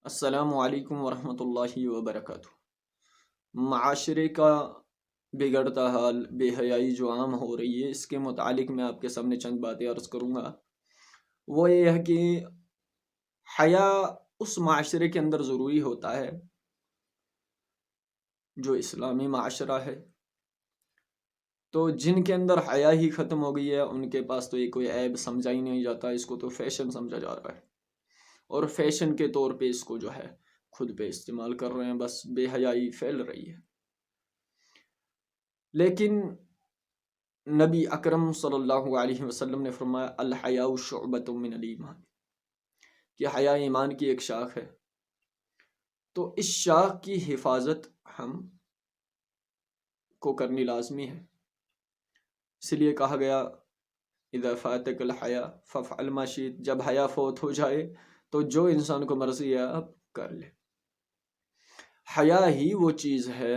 السلام علیکم ورحمۃ اللہ وبرکاتہ۔ معاشرے کا بگڑتا حال، بے حیائی جو عام ہو رہی ہے، اس کے متعلق میں آپ کے سامنے چند باتیں عرض کروں گا۔ وہ یہ ہے کہ حیا اس معاشرے کے اندر ضروری ہوتا ہے جو اسلامی معاشرہ ہے۔ تو جن کے اندر حیا ہی ختم ہو گئی ہے، ان کے پاس تو یہ کوئی عیب سمجھا ہی نہیں جاتا، اس کو تو فیشن سمجھا جا رہا ہے، اور فیشن کے طور پہ اس کو جو ہے خود پہ استعمال کر رہے ہیں، بس بے حیائی پھیل رہی ہے۔ لیکن نبی اکرم صلی اللہ علیہ وسلم نے فرمایا الحیاء شعبۃ من الایمان، کہ حیا ایمان کی ایک شاخ ہے۔ تو اس شاخ کی حفاظت ہم کو کرنی لازمی ہے، اس لیے کہا گیا اذا فاتک الحیا فافعل ما شئت، جب حیا فوت ہو جائے تو جو انسان کو مرضی ہے اب کر لے۔ حیا ہی وہ چیز ہے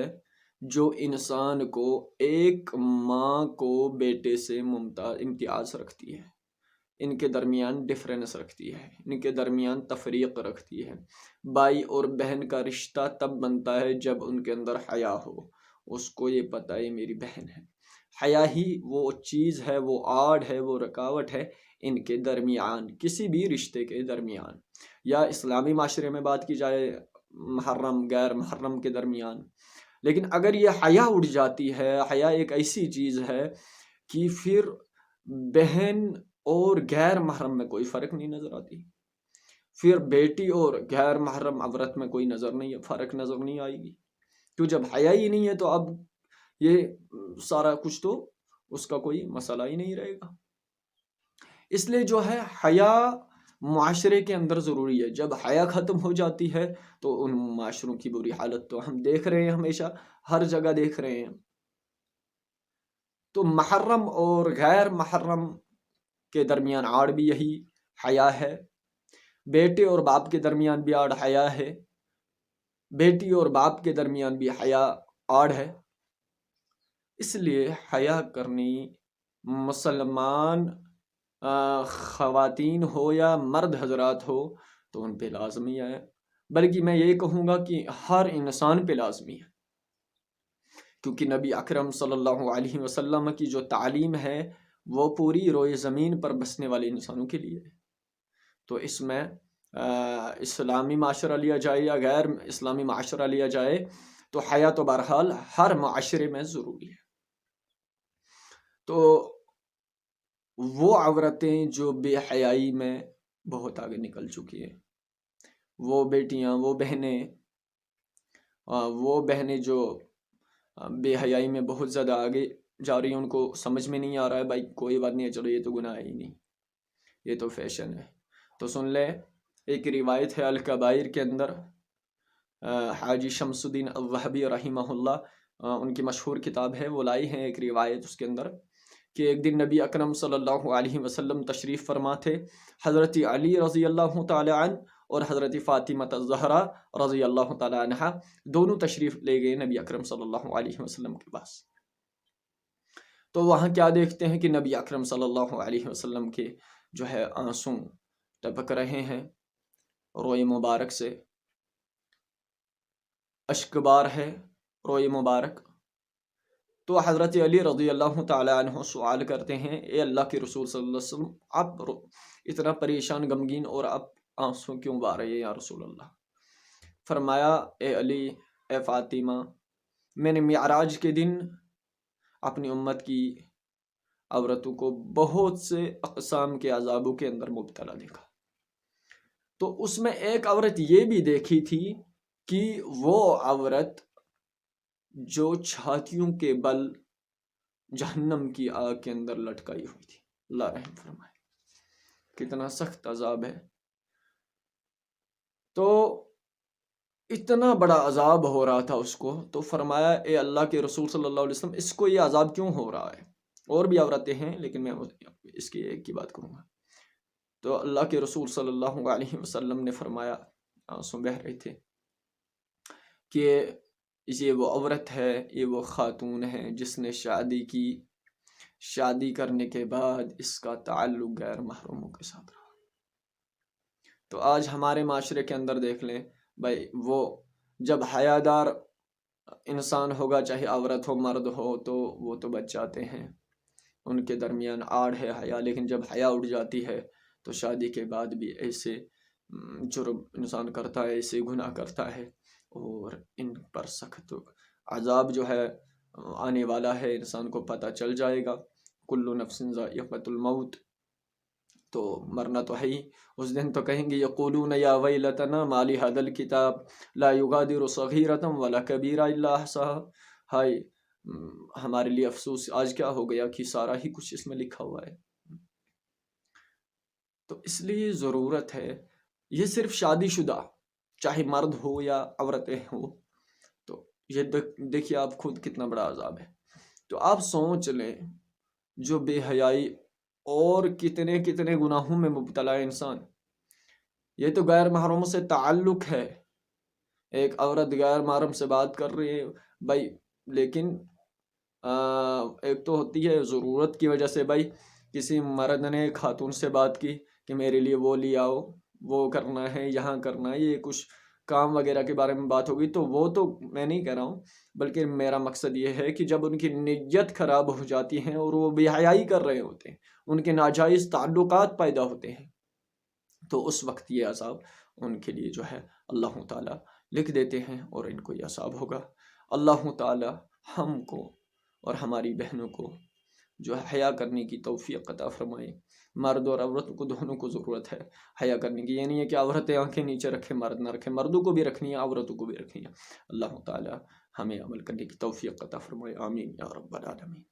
جو انسان کو ایک ماں کو بیٹے سے امتیاز رکھتی ہے، ان کے درمیان ڈفرینس رکھتی ہے، ان کے درمیان تفریق رکھتی ہے۔ بھائی اور بہن کا رشتہ تب بنتا ہے جب ان کے اندر حیا ہو، اس کو یہ پتہ ہے میری بہن ہے۔ حیا ہی وہ چیز ہے، وہ آڑ ہے، وہ رکاوٹ ہے ان کے درمیان، کسی بھی رشتے کے درمیان، یا اسلامی معاشرے میں بات کی جائے محرم غیر محرم کے درمیان۔ لیکن اگر یہ حیا اڑ جاتی ہے، حیا ایک ایسی چیز ہے کہ پھر بہن اور غیر محرم میں کوئی فرق نہیں نظر آتی، پھر بیٹی اور غیر محرم عورت میں کوئی فرق نظر نہیں آئے گی، تو جب حیا ہی نہیں ہے تو اب یہ سارا کچھ تو اس کا کوئی مسئلہ ہی نہیں رہے گا۔ اس لیے جو ہے حیا معاشرے کے اندر ضروری ہے۔ جب حیا ختم ہو جاتی ہے تو ان معاشروں کی بری حالت تو ہم دیکھ رہے ہیں، ہمیشہ ہر جگہ دیکھ رہے ہیں۔ تو محرم اور غیر محرم کے درمیان آڑ بھی یہی حیا ہے، بیٹے اور باپ کے درمیان بھی آڑ حیا ہے، بیٹی اور باپ کے درمیان بھی حیا آڑ ہے۔ اس لیے حیا کرنی مسلمان خواتین ہو یا مرد حضرات ہو تو ان پہ لازمی ہے، بلکہ میں یہ کہوں گا کہ ہر انسان پہ لازمی ہے، کیونکہ نبی اکرم صلی اللہ علیہ وسلم کی جو تعلیم ہے وہ پوری روئے زمین پر بسنے والے انسانوں کے لیے ہے۔ تو اس میں اسلامی معاشرہ لیا جائے یا غیر اسلامی معاشرہ لیا جائے تو حیا تو بہرحال ہر معاشرے میں ضروری ہے۔ تو وہ عورتیں جو بے حیائی میں بہت آگے نکل چکی ہیں، وہ بیٹیاں، وہ بہنیں جو بے حیائی میں بہت زیادہ آگے جا رہی ہیں، ان کو سمجھ میں نہیں آ رہا ہے بھائی کوئی بات نہیں ہے، چلو یہ تو گناہ ہی نہیں، یہ تو فیشن ہے۔ تو سن لے، ایک روایت ہے الکبائر کے اندر، حاجی شمس الدین الذہبی رحمہ اللہ، ان کی مشہور کتاب ہے، وہ لائی ہیں ایک روایت اس کے اندر کہ ایک دن نبی اکرم صلی اللہ علیہ وسلم تشریف فرما تھے، حضرت علی رضی اللہ تعالی عنہ اور حضرت فاطمہ الزہرا رضی اللہ تعالی عنہ دونوں تشریف لے گئے نبی اکرم صلی اللہ علیہ وسلم کے پاس۔ تو وہاں کیا دیکھتے ہیں کہ نبی اکرم صلی اللہ علیہ وسلم کے جو ہے آنسو ٹپک رہے ہیں، روئے مبارک سے اشکبار ہے روئے مبارک۔ تو حضرت علی رضی اللہ تعالی عنہ سوال کرتے ہیں، اے اللہ کے رسول صلی اللہ علیہ وسلم، آپ اتنا پریشان غمگین اور آپ آنسو کیوں بہا رہے ہیں یا رسول اللہ؟ فرمایا، اے علی، اے فاطمہ، میں نے معراج کے دن اپنی امت کی عورتوں کو بہت سے اقسام کے عذابوں کے اندر مبتلا دیکھا، تو اس میں ایک عورت یہ بھی دیکھی تھی کہ وہ عورت جو چھاتیوں کے بل جہنم کی آگ کے اندر لٹکائی ہوئی تھی۔ اللہ رحم فرمائے، کتنا سخت عذاب ہے۔ تو اتنا بڑا عذاب ہو رہا تھا اس کو، تو فرمایا، اے اللہ کے رسول صلی اللہ علیہ وسلم، اس کو یہ عذاب کیوں ہو رہا ہے؟ اور بھی عورتیں ہیں لیکن میں اس کی ایک کی بات کروں گا۔ تو اللہ کے رسول صلی اللہ علیہ وسلم نے فرمایا، آنسو بہہ رہے تھے، کہ یہ وہ عورت ہے، یہ وہ خاتون ہے جس نے شادی کی، شادی کرنے کے بعد اس کا تعلق غیر محرموں کے ساتھ رہا۔ تو آج ہمارے معاشرے کے اندر دیکھ لیں، بھائی وہ جب حیادار انسان ہوگا، چاہے عورت ہو مرد ہو، تو وہ تو بچ جاتے ہیں، ان کے درمیان آڑ ہے حیا. لیکن جب حیا اٹھ جاتی ہے تو شادی کے بعد بھی ایسے جرم انسان کرتا ہے، ایسے گناہ کرتا ہے، اور ان پر سخت عذاب جو ہے آنے والا ہے. انسان کو پتہ چل جائے گا کل نفس ذائقۃ الموت، تو مرنا تو ہے ہی. اس دن تو کہیں گے یقولون یا ویلتنا ما لهذا الکتاب لا یغادر صغیرۃ ولا کبیرۃ الا احصاها. ہائے ہمارے لیے افسوس، آج کیا ہو گیا کہ سارا ہی کچھ اس میں لکھا ہوا ہے. تو اس لیے ضرورت ہے، یہ صرف شادی شدہ چاہے مرد ہو یا عورتیں ہو، تو یہ دیکھیے آپ خود کتنا بڑا عذاب ہے. تو آپ سوچ لیں جو بے حیائی اور کتنے کتنے گناہوں میں مبتلا ہے انسان. یہ تو غیر محرموں سے تعلق ہے، ایک عورت غیر محرم سے بات کر رہی ہے بھائی، لیکن ایک تو ہوتی ہے ضرورت کی وجہ سے، بھائی کسی مرد نے خاتون سے بات کی کہ میرے لیے وہ لے آؤ، وہ کرنا ہے، یہاں کرنا ہے، یہ کچھ کام وغیرہ کے بارے میں بات ہوگی، تو وہ تو میں نہیں کہہ رہا ہوں، بلکہ میرا مقصد یہ ہے کہ جب ان کی نیت خراب ہو جاتی ہیں اور وہ بے حیائی کر رہے ہوتے ہیں، ان کے ناجائز تعلقات پیدا ہوتے ہیں، تو اس وقت یہ عذاب ان کے لیے جو ہے اللہ تعالیٰ لکھ دیتے ہیں، اور ان کو یہ عذاب ہوگا. اللہ تعالیٰ ہم کو اور ہماری بہنوں کو جو ہے حیا کرنے کی توفیق عطا فرمائے. مرد اور عورت کو دونوں کو ضرورت ہے حیا کرنے کی. یہ نہیں ہے کہ عورتیں آنکھیں نیچے رکھیں مرد نہ رکھیں، مردوں کو بھی رکھنی ہے، عورتوں کو بھی رکھنی ہے. اللہ تعالیٰ ہمیں عمل کرنے کی توفیق عطا فرمائے. آمین یا رب العالمین.